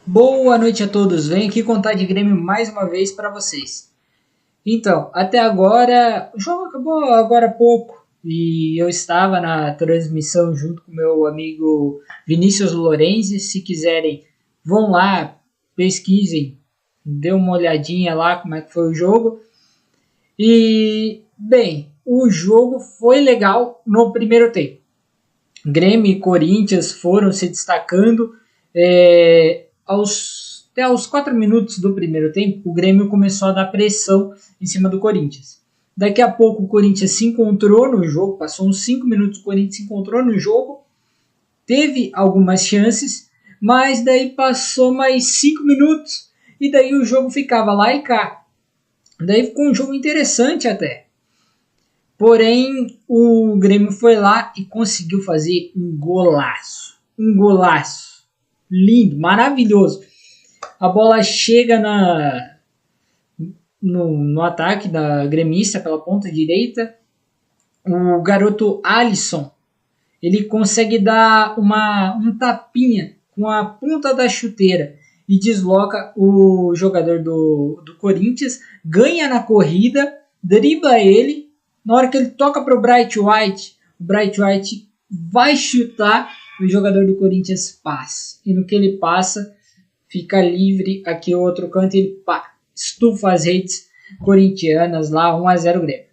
Boa noite a todos, venho aqui contar de Grêmio mais uma vez para vocês. Então, até agora, o jogo acabou agora há pouco e eu estava na transmissão junto com meu amigo Vinícius Lorenzi. Se quiserem, vão lá, pesquisem, dê uma olhadinha lá como é que foi o jogo. E, bem, o jogo foi legal no primeiro tempo. Grêmio e Corinthians foram se destacando. Até aos 4 minutos do primeiro tempo, o Grêmio começou a dar pressão em cima do Corinthians. Daqui a pouco o Corinthians se encontrou no jogo, passou uns 5 minutos, o Corinthians se encontrou no jogo, teve algumas chances, mas daí passou mais 5 minutos e daí o jogo ficava lá e cá. Daí ficou um jogo interessante até. Porém, o Grêmio foi lá e conseguiu fazer um golaço. Um golaço. Lindo, maravilhoso. A bola chega no ataque da gremista pela ponta direita. O garoto Alisson, ele consegue dar um tapinha com a ponta da chuteira e desloca o jogador do Corinthians, ganha na corrida, dribla ele. Na hora que ele toca para o Bright White vai chutar, o jogador do Corinthians passa. E no que ele passa, fica livre aqui o outro canto e ele estufa as redes corintianas lá, 1-0 Grêmio.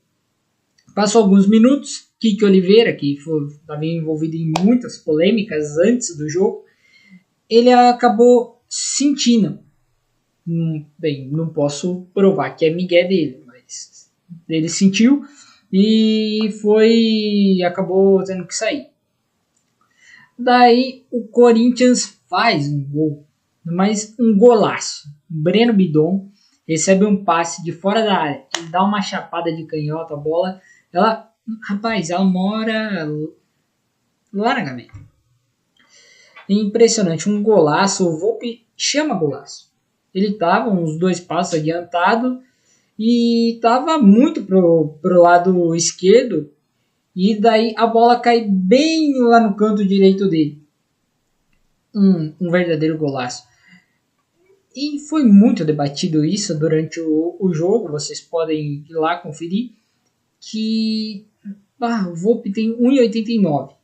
Passou alguns minutos, Kiki Oliveira, que estava envolvido em muitas polêmicas antes do jogo, ele acabou sentindo. Bem, não posso provar que é migué dele, mas ele sentiu e acabou tendo que sair. Daí o Corinthians faz um gol, mas um golaço. Breno Bidon recebe um passe de fora da área, ele dá uma chapada de canhota, a bola, ela mora lá na gaveta. Impressionante, um golaço. O Volpi chama golaço. Ele estava uns 2 passos adiantado e estava muito pro lado esquerdo, e daí a bola cai bem lá no canto direito dele. Um verdadeiro golaço. E foi muito debatido isso durante o jogo, vocês podem ir lá conferir, que o Volpi tem 1,89.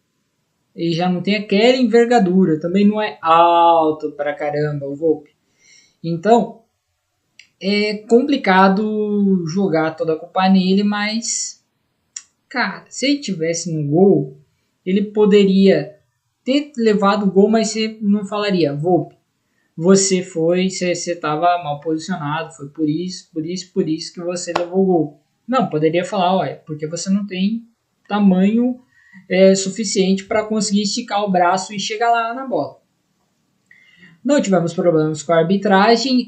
Ele já não tem aquela envergadura, também não é alto pra caramba o Volpi. Então, é complicado jogar toda a culpa nele, mas, cara, se ele tivesse no gol, ele poderia ter levado o gol, mas você não falaria, Volpi, você estava mal posicionado, foi por isso que você levou o gol. Não, poderia falar, olha, porque você não tem tamanho suficiente para conseguir esticar o braço e chegar lá na bola. Não tivemos problemas com a arbitragem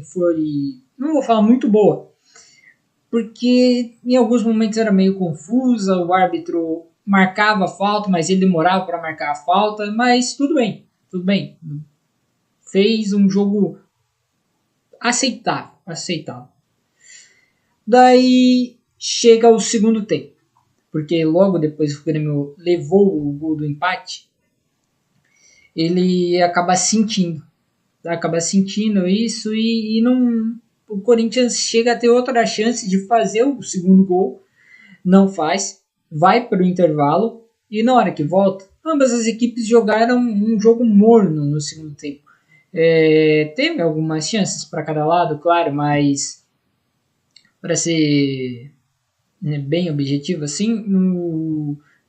foi, não vou falar muito boa, porque em alguns momentos era meio confusa, o árbitro marcava a falta, mas ele demorava para marcar a falta, mas tudo bem. Fez um jogo aceitável. Daí chega o segundo tempo, porque logo depois que o Grêmio levou o gol do empate, ele acaba sentindo isso e não, o Corinthians chega a ter outra chance de fazer o segundo gol, não faz, vai para o intervalo e na hora que volta, ambas as equipes jogaram um jogo morno no segundo tempo. Teve algumas chances para cada lado, claro, mas para ser bem objetivo assim,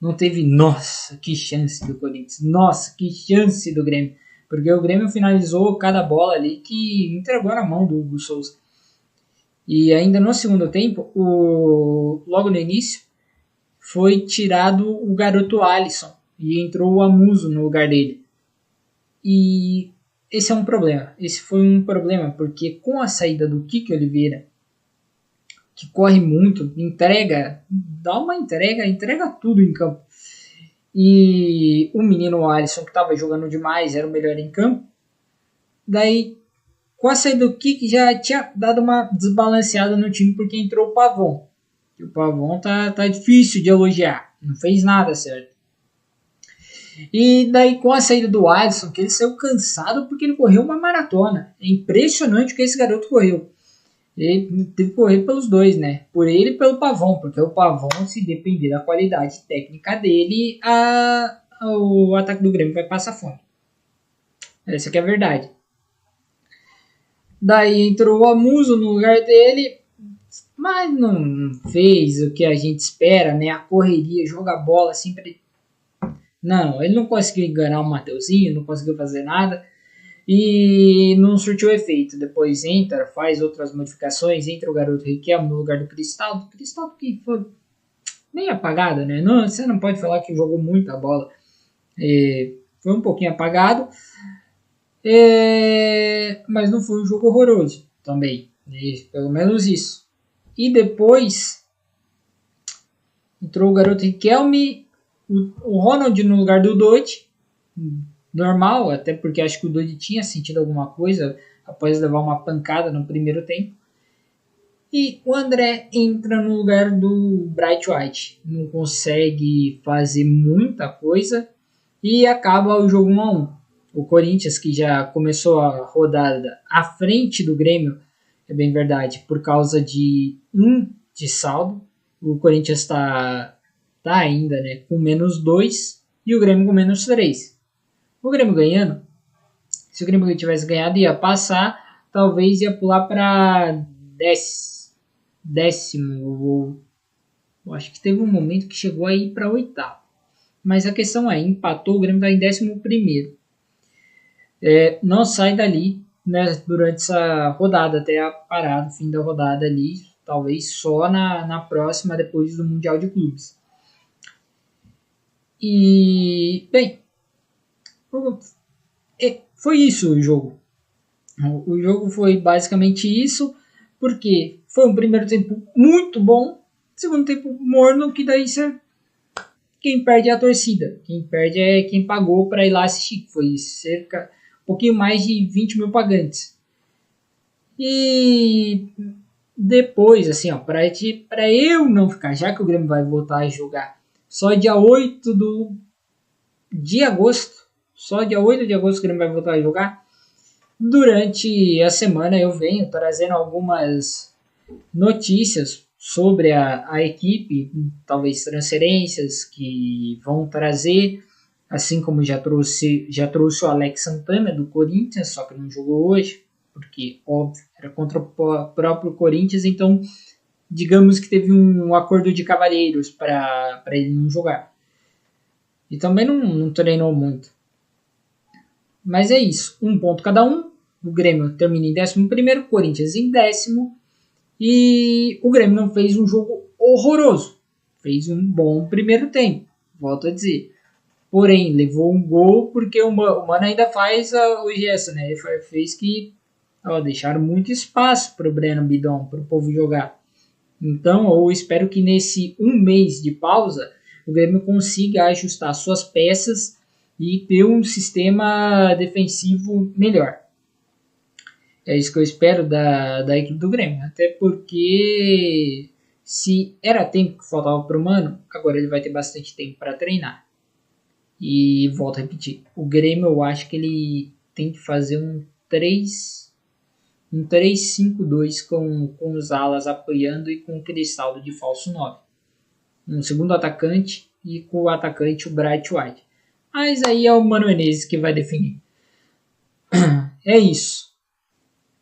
não teve, nossa, que chance do Corinthians, nossa, que chance do Grêmio, porque o Grêmio finalizou cada bola ali que entregou na mão do Hugo Souza. E ainda no segundo tempo, logo no início, foi tirado o garoto Alisson e entrou o Amuso no lugar dele. E esse foi um problema, porque com a saída do Kiki Oliveira, que corre muito, entrega tudo em campo. E o menino Alisson, que estava jogando demais, era o melhor em campo. Daí, com a saída do Kiki, já tinha dado uma desbalanceada no time, porque entrou o Pavon. E o Pavon tá difícil de elogiar, não fez nada certo. E daí com a saída do Alisson, que ele saiu cansado porque ele correu uma maratona. É impressionante o que esse garoto correu. Ele teve que correr pelos dois, né? Por ele e pelo Pavão, porque o Pavão, se depender da qualidade técnica dele, o ataque do Grêmio vai passar fome. Essa que é a verdade. Daí entrou o Amuso no lugar dele, mas não fez o que a gente espera, né? A correria, joga a bola sempre. Não, ele não conseguiu enganar o Mateuzinho, não conseguiu fazer nada. E não surtiu efeito. Depois entra, faz outras modificações, entra o garoto Riquelme no lugar do Cristaldo. Cristaldo que foi meio apagado, né? Não, você não pode falar que jogou muita bola. Foi um pouquinho apagado. Mas não foi um jogo horroroso também. Pelo menos isso. E depois entrou o garoto Riquelme, o Ronald no lugar do Dodge. Normal, até porque acho que o Dodi tinha sentido alguma coisa após levar uma pancada no primeiro tempo. E o André entra no lugar do Bright White. Não consegue fazer muita coisa e acaba o jogo 1-1. O Corinthians, que já começou a rodada à frente do Grêmio, é bem verdade, por causa de 1 de saldo. O Corinthians está ainda, né, com -2 e o Grêmio com -3. O Grêmio ganhando, se o Grêmio tivesse ganhado, ia passar, talvez ia pular para décimo. Eu acho que teve um momento que chegou a ir para 8º. Mas a questão é, empatou, o Grêmio está em 11º. Não sai dali, né, durante essa rodada, até a parada, o fim da rodada ali, talvez só na próxima, depois do Mundial de Clubes. E, bem, foi isso o jogo. O jogo foi basicamente isso, porque foi um primeiro tempo muito bom, segundo tempo morno, que daí quem perde é a torcida. Quem perde é quem pagou para ir lá assistir. Foi um pouquinho mais de 20 mil pagantes. E depois, assim, para eu não ficar, já que o Grêmio vai voltar a jogar só dia 8 de agosto, só dia 8 de agosto o Grêmio vai voltar a jogar. Durante a semana eu venho trazendo algumas notícias sobre a equipe, talvez transferências que vão trazer, assim como já trouxe o Alex Santana do Corinthians, só que não jogou hoje, porque óbvio, era contra o próprio Corinthians, então digamos que teve um acordo de cavalheiros para ele não jogar. E também não treinou muito. Mas é isso, 1 ponto cada um. O Grêmio termina em 11º, Corinthians em 10º. E o Grêmio não fez um jogo horroroso. Fez um bom primeiro tempo, volto a dizer. Porém, levou um gol porque o Mano ainda faz o gesto, né? Ele fez que deixaram muito espaço para o Breno Bidon, para o povo jogar. Então, eu espero que nesse 1 mês de pausa, o Grêmio consiga ajustar suas peças e ter um sistema defensivo melhor. É isso que eu espero da equipe do Grêmio. Até porque se era tempo que faltava para o Mano, agora ele vai ter bastante tempo para treinar. E volto a repetir, o Grêmio eu acho que ele tem que fazer um 3-5-2 com os alas apoiando e com o Cristaldo de falso 9. Um segundo atacante e com o atacante o Bright White. Mas aí é o Mano Menezes que vai definir. É isso.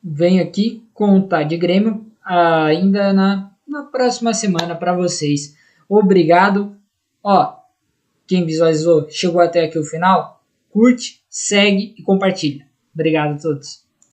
Venho aqui contar de Grêmio ainda na próxima semana para vocês. Obrigado. Quem visualizou, chegou até aqui o final, curte, segue e compartilha. Obrigado a todos.